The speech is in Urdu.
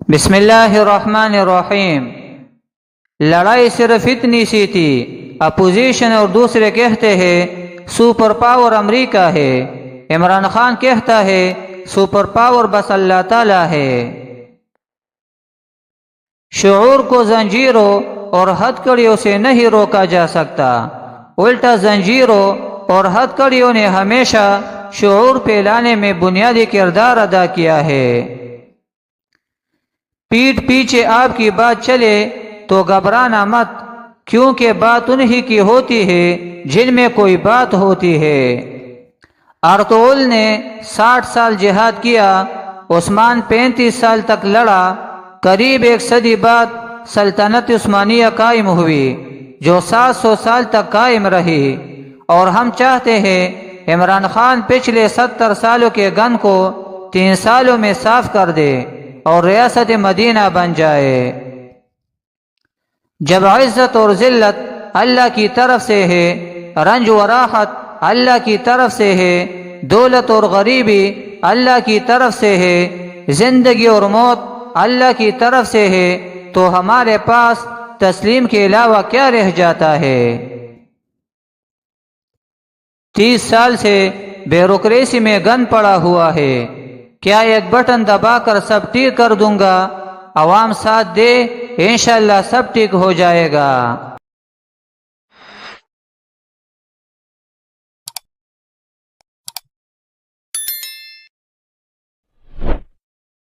بسم اللہ الرحمن الرحیم۔ لڑائی صرف اتنی سی تھی، اپوزیشن اور دوسرے کہتے ہیں سپر پاور امریکہ ہے، عمران خان کہتا ہے سپر پاور بس اللہ تعالی ہے۔ شعور کو زنجیروں اور ہتھ کڑیوں سے نہیں روکا جا سکتا، الٹا زنجیروں اور ہتھ کڑیوں نے ہمیشہ شعور پھیلانے میں بنیادی کردار ادا کیا ہے۔ پیٹھ پیچھے آپ کی بات چلے تو گھبرانا مت، کیونکہ بات انہی کی ہوتی ہے جن میں کوئی بات ہوتی ہے۔ ارطغرل نے 60 سال جہاد کیا، عثمان 35 سال تک لڑا، قریب 1 صدی بعد سلطنت عثمانیہ قائم ہوئی جو 700 سال تک قائم رہی، اور ہم چاہتے ہیں عمران خان پچھلے 70 سالوں کے گن کو 3 سالوں میں صاف کر دے اور ریاست مدینہ بن جائے۔ جب عزت اور ذلت اللہ کی طرف سے ہے، رنج و راحت اللہ کی طرف سے ہے، دولت اور غریبی اللہ کی طرف سے ہے، زندگی اور موت اللہ کی طرف سے ہے، تو ہمارے پاس تسلیم کے علاوہ کیا رہ جاتا ہے؟ 30 سال سے بیوروکریسی میں گن پڑا ہوا ہے، کیا ایک بٹن دبا کر سب ٹھیک کر دوں گا؟ عوام ساتھ دے، انشاءاللہ سب ٹھیک ہو جائے گا۔